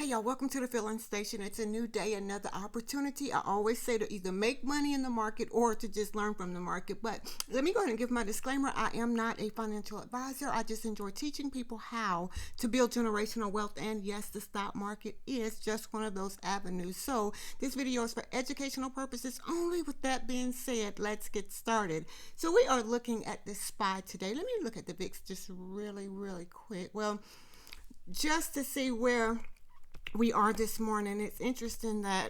Hey y'all, welcome to the Filling Station. It's a new day, another opportunity. I always say to either make money in the market or to just learn from the market. But let me go ahead and give my disclaimer. I am not a financial advisor. I just enjoy teaching people how to build generational wealth. And yes, the stock market is just one of those avenues. So this video is for educational purposes only. With that being said, let's get started. So we are looking at the SPY today. Let me look at the VIX just really quick. Well, just to see where we are this morning. It's interesting that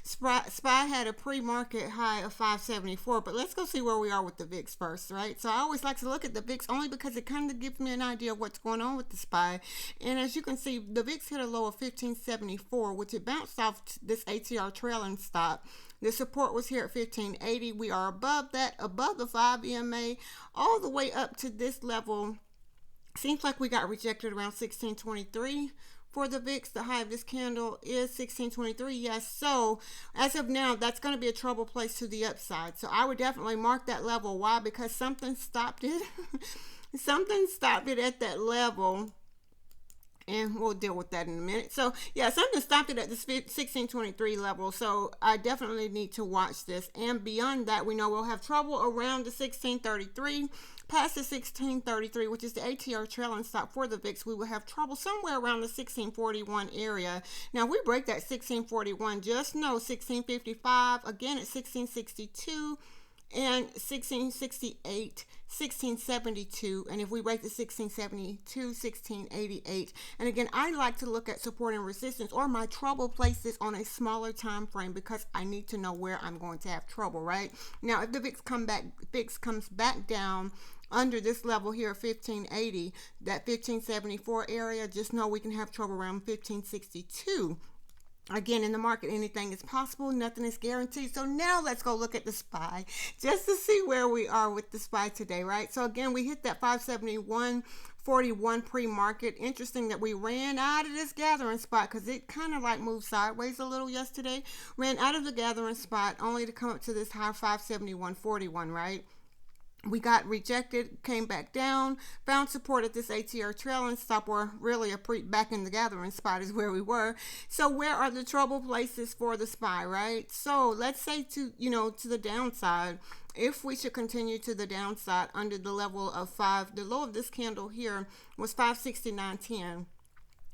SPY had a pre-market high of 574, but let's go see where we are with the VIX first, right? So I always like to look at the VIX only because it kind of gives me an idea of what's going on with the SPY. And as you can see, the VIX hit a low of 1574, which it bounced off this ATR trailing stop. The support was here at 1580. We are above that, above the 5 EMA, all the way up to this level. Seems like we got rejected around 1623. For the VIX, the high of this candle is 1623. Yes, so as of now, that's going to be a trouble place to the upside. So I would definitely mark that level. Why? Because something stopped it. Something stopped it at that level. And we'll deal with that in a minute. So yeah, something stopped it at the 1623 level. So I definitely need to watch this. And beyond that, we know we'll have trouble around the 1633. Past the 1633, which is the ATR trailing stop for the VIX, we will have trouble somewhere around the 1641 area. Now, if we break that 1641, just know 1655, again at 1662, and 1668, 1672, and if we break the 1672, 1688. And again, I like to look at support and resistance or my trouble places on a smaller time frame because I need to know where I'm going to have trouble, right? Now, if the VIX comes back down under this level here, 1580, that 1574 area, just know we can have trouble around 1562. Again, in the market, anything is possible. Nothing is guaranteed. So now let's go look at the SPY just to see where we are with the SPY today, right? So again, we hit that 571.41 pre-market. Interesting that we ran out of this gathering spot because it kind of like moved sideways a little yesterday. Ran out of the gathering spot only to come up to this high 571.41, right? We got rejected, came back down, found support at this ATR trailing stop, or really back in the gathering spot is where we were. So where are the trouble places for the SPY, right? So let's say to the downside, if we should continue to the downside under the level of 5, the low of this candle here was 569.10.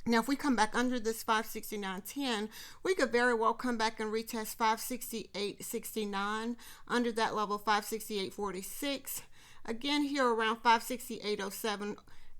Now, if we come back under this 569.10, we could very well come back and retest 568.69 under that level, 568.46. Again, here around 568.07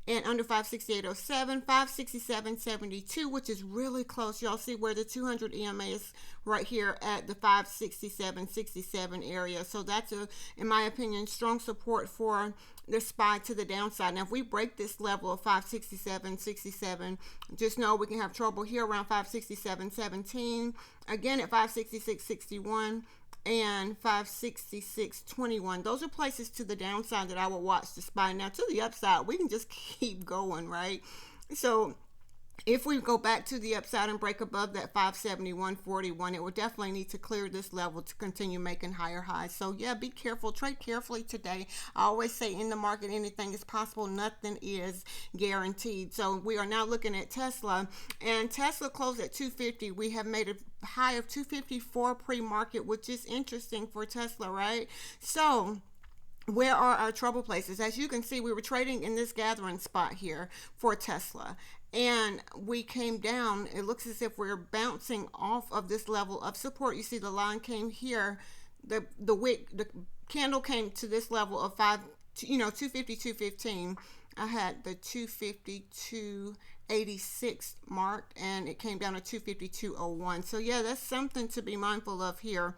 and under 568.07, 567.72, which is really close. Y'all see where the 200 EMA is right here at the 567.67 area. So that's, in my opinion, strong support for the SPY to the downside. Now, if we break this level of 567.67, just know we can have trouble here around 567.17, again at 566.61, and 566.21. Those are places to the downside that I will watch the SPY. Now, to the upside, we can just keep going, right? So if we go back to the upside and break above that 571.41, it will definitely need to clear this level to continue making higher highs. So yeah, be careful, trade carefully today. I always say in the market, anything is possible, nothing is guaranteed. So we are now looking at Tesla, and Tesla closed at 250. We have made a high of 254 pre-market, which is interesting for Tesla, right? So where are our trouble places? As you can see, we were trading in this gathering spot here for Tesla, and we came down. It looks as if we're bouncing off of this level of support. You see the line came here, the candle came to this level of 250.215. I had the 252.86 marked, and it came down to 252.01. So yeah, that's something to be mindful of here.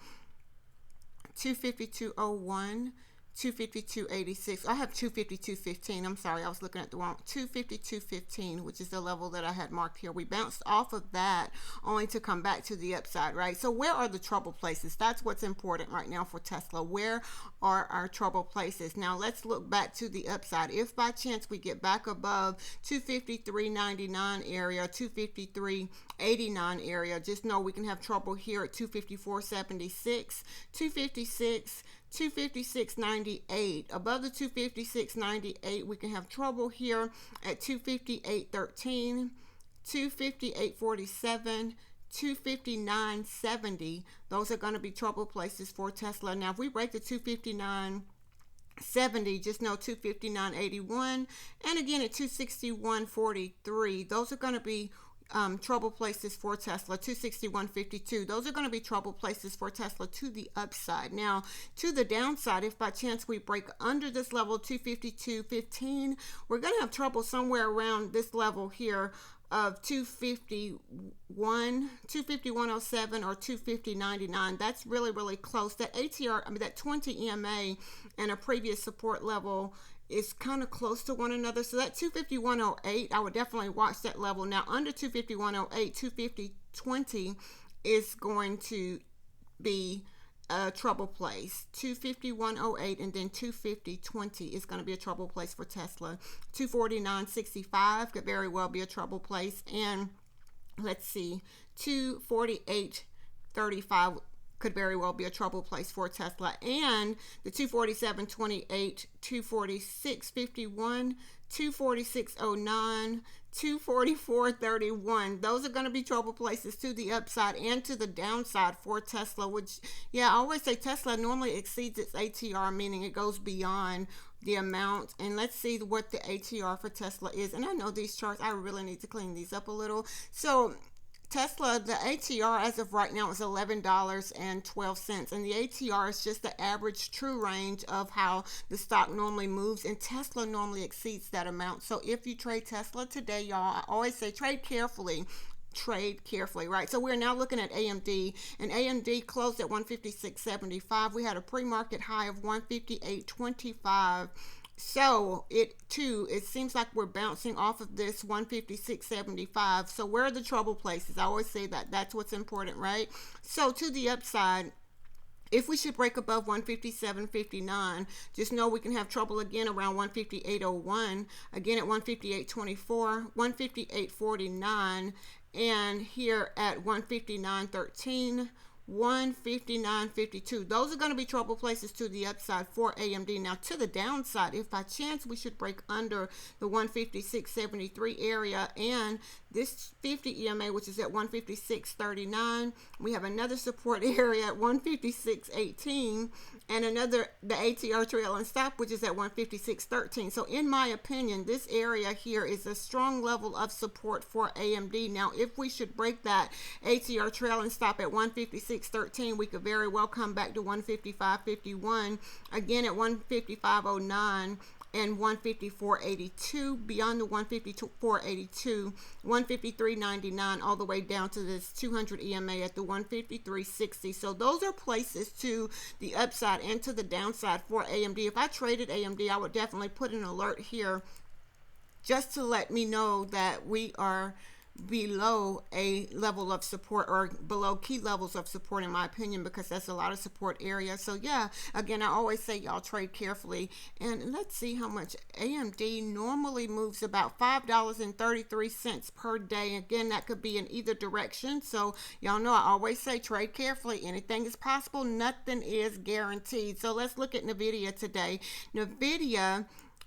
252.01, 252.86. I have 252.15. I'm sorry, I was looking at the wrong. 252.15, which is the level that I had marked here. We bounced off of that only to come back to the upside, right? So where are the trouble places? That's what's important right now for Tesla. Where are our trouble places? Now let's look back to the upside. If by chance we get back above 253.99 area, 253.89 area, just know we can have trouble here at 254.76, 256, 256.98. Above the 256.98, we can have trouble here at 258.13, 258.47, 259.70. Those are going to be trouble places for Tesla. Now, if we break the 259.70, just know 259.81, and again at 261.43. Those are going to be trouble places for Tesla. 261.52. Those are going to be trouble places for Tesla to the upside. Now, to the downside, if by chance we break under this level 252.15, we're going to have trouble somewhere around this level here of 251.07 or 250.99. That's really close. That ATR, that 20 EMA and a previous support level is kind of close to one another. So that 251.08, I would definitely watch that level. Now under 251.08, 250.20 is going to be a trouble place. 251.08 and then 250.20 is going to be a trouble place for Tesla. 249.65 could very well be a trouble place. And let's see, 248.35 could very well be a trouble place for Tesla. And the 247.28, 246.51, 246.09, 244.31. Those are going to be trouble places to the upside and to the downside for Tesla, which, yeah, I always say Tesla normally exceeds its ATR, meaning it goes beyond the amount. And let's see what the ATR for Tesla is. And I know these charts, I really need to clean these up a little. So Tesla, the ATR as of right now is $11.12, and the ATR is just the average true range of how the stock normally moves, and Tesla normally exceeds that amount. So if you trade Tesla today, y'all, I always say trade carefully, right? So we're now looking at AMD, and AMD closed at 156.75. We had a pre-market high of 158.25. So it seems like we're bouncing off of this 156.75. So where are the trouble places? I always say that that's what's important, right? So to the upside, if we should break above 157.59, just know we can have trouble again around 158.01, again at 158.24, 158.49, and here at 159.13. 159.52. Those are going to be trouble places to the upside for AMD. Now to the downside, if by chance we should break under the 156.73 area and this 50 EMA, which is at 156.39, we have another support area at 156.18 and the ATR trail and stop, which is at 156.13. So in my opinion, this area here is a strong level of support for AMD. Now if we should break that ATR trail and stop at 156.13, we could very well come back to 155.51, again at 155.09 and 154.82, beyond the 154.82, 153.99, all the way down to this 200 EMA at the 153.60. So those are places to the upside and to the downside for AMD. If I traded AMD, I would definitely put an alert here just to let me know that we are below a level of support, or below key levels of support, in my opinion, because that's a lot of support area. So yeah, again, I always say y'all trade carefully. And let's see how much AMD normally moves, about $5.33 per day. Again, that could be in either direction. So y'all know I always say trade carefully. Anything is possible, nothing is guaranteed. So let's look at NVIDIA today. NVIDIA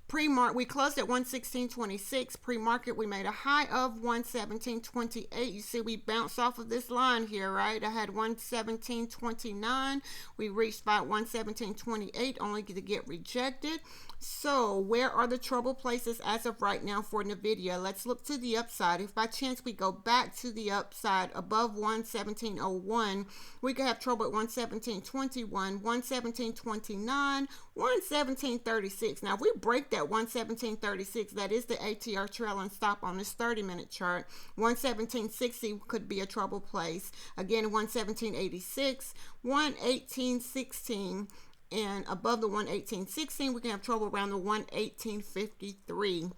pre-market, we closed at 116.26. Pre-market, we made a high of 117.28. You see, we bounced off of this line here, right? I had 117.29. We reached about 117.28, only to get rejected. So where are the trouble places as of right now for NVIDIA? Let's look to the upside. If by chance we go back to the upside above 117.01, we could have trouble at 117.21, 117.29, 117.36. Now, if we break that 117.36, that is the ATR trail and stop on this 30-minute chart. 117.60 could be a trouble place. Again, 117.86, 118.16. And above the 118.16, we can have trouble around the 118.53.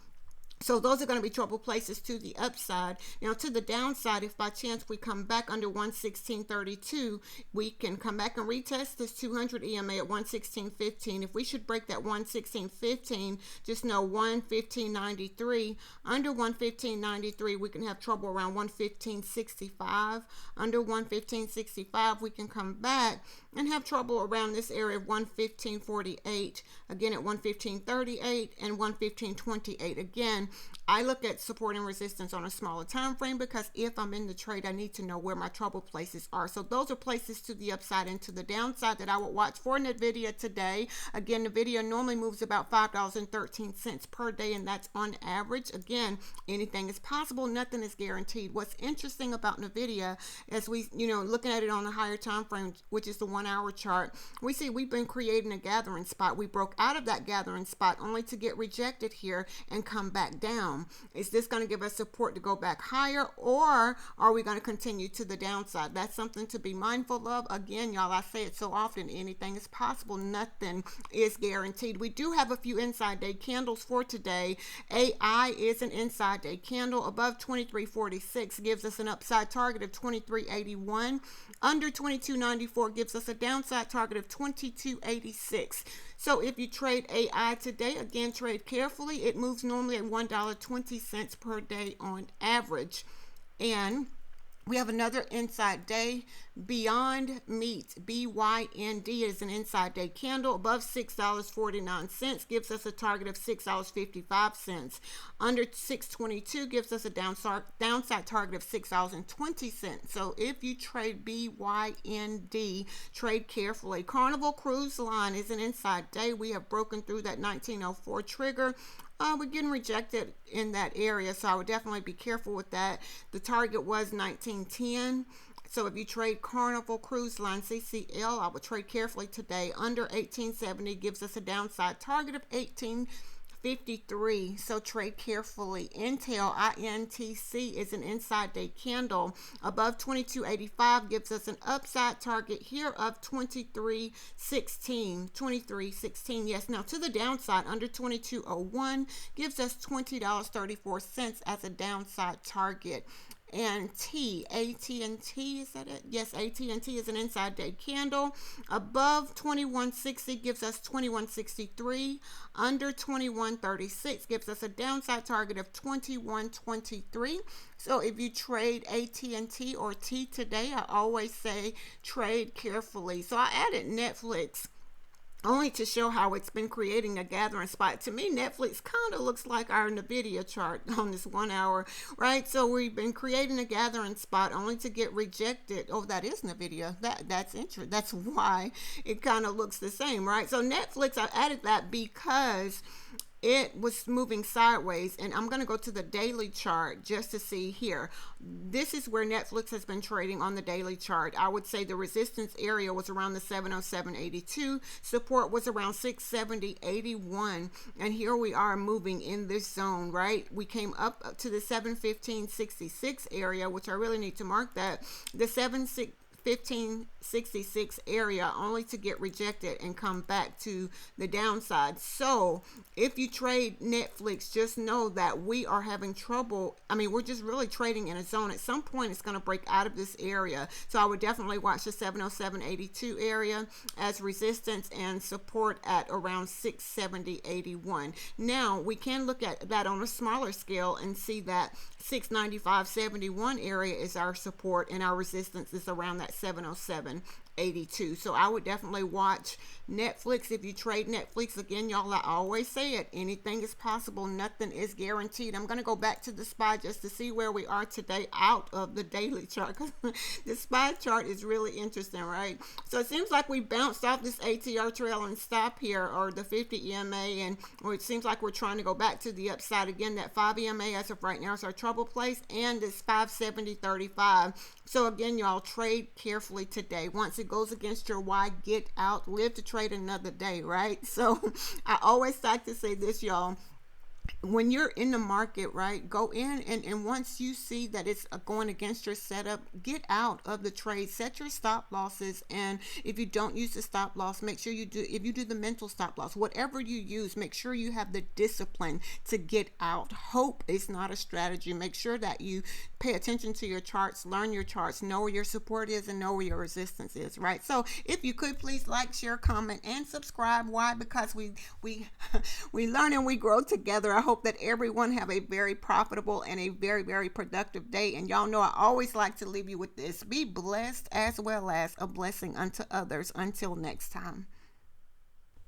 So those are going to be trouble places to the upside. Now to the downside, if by chance we come back under 116.32, we can come back and retest this 200 EMA at 116.15. If we should break that 116.15, just know 115.93. Under 115.93, we can have trouble around 115.65. Under 115.65, we can come back and have trouble around this area of 115.48, again at 115.38 and 115.28. Again, I look at support and resistance on a smaller time frame because if I'm in the trade, I need to know where my trouble places are. So those are places to the upside and to the downside that I would watch for NVIDIA today. Again, NVIDIA normally moves about $5.13 per day, and that's on average. Again, anything is possible. Nothing is guaranteed. What's interesting about NVIDIA, as we, looking at it on a higher time frame, which is the 1 hour chart, we see we've been creating a gathering spot. We broke out of that gathering spot only to get rejected here and come back down. Is this going to give us support to go back higher, or are we going to continue to the downside? That's something to be mindful of. Again, y'all, I say it so often, anything is possible. Nothing is guaranteed. We do have a few inside day candles for today. AI is an inside day candle above 2346, gives us an upside target of 2381. Under 2294 gives us a downside target of 2286. So if you trade AI today, again, trade carefully. It moves normally at $1.20 per day on average. And we have another inside day. Beyond Meat, BYND, is an inside day candle above $6.49, gives us a target of $6.55. Under 622 gives us a downside target of $6.20. So if you trade BYND, trade carefully. Carnival Cruise Line is an inside day. We have broken through that 1904 trigger. We're getting rejected in that area, so I would definitely be careful with that. The target was 1910. So if you trade Carnival Cruise Line, CCL, I would trade carefully today. Under 1870 gives us a downside target of 1853. So trade carefully. Intel, INTC, is an inside day candle above 2285, gives us an upside target here of 2316. Yes, now to the downside, under 2201 gives us $20.34 as a downside target. And AT&T, is that it? Yes, AT&T is an inside day candle. Above 2160 gives us 2163. Under 2136 gives us a downside target of 2123. So if you trade AT&T or T today, I always say trade carefully. So I added Netflix only to show how it's been creating a gathering spot. To me, Netflix kind of looks like our NVIDIA chart on this 1 hour, right? So we've been creating a gathering spot only to get rejected. Oh, that is NVIDIA. That's interesting. That's why it kind of looks the same, right? So Netflix, I added that because it was moving sideways, and I'm going to go to the daily chart just to see here. This is where Netflix has been trading on the daily chart. I would say the resistance area was around the 707.82, support was around 670.81, and here we are moving in this zone, right? We came up to the 715.66 area, which I really need to mark that. The 1566 area, only to get rejected and come back to the downside. So if you trade Netflix, just know that we are having trouble. I mean, we're just really trading in a zone. At some point it's going to break out of this area, so I would definitely watch the 707.82 area as resistance and support at around 670.81. Now we can look at that on a smaller scale and see that 695.71 area is our support, and our resistance is around that 707.82. So I would definitely watch Netflix. If you trade Netflix, again, y'all, I always say it, anything is possible, nothing is guaranteed. I'm going to go back to the SPY just to see where we are today out of the daily chart, because the SPY chart is really interesting, right? So it seems like we bounced off this ATR trail and stop here, or the 50 EMA, and it seems like we're trying to go back to the upside again. That 5 EMA as of right now is our trouble place, and it's 570.35. So again, y'all, trade carefully today. Once it goes against your why, get out, live to trade another day, right? So I always like to say this, y'all. When you're in the market, right, go in, and once you see that it's going against your setup, get out of the trade, set your stop losses. And if you don't use the stop loss, make sure you do. If you do the mental stop loss, whatever you use, make sure you have the discipline to get out. Hope is not a strategy. Make sure that you pay attention to your charts, learn your charts, know where your support is and know where your resistance is, right? So if you could please like, share, comment, and subscribe. Why? Because we learn and we grow together. I hope that everyone have a very profitable and a very, very productive day. And y'all know I always like to leave you with this: be blessed as well as a blessing unto others. Until next time.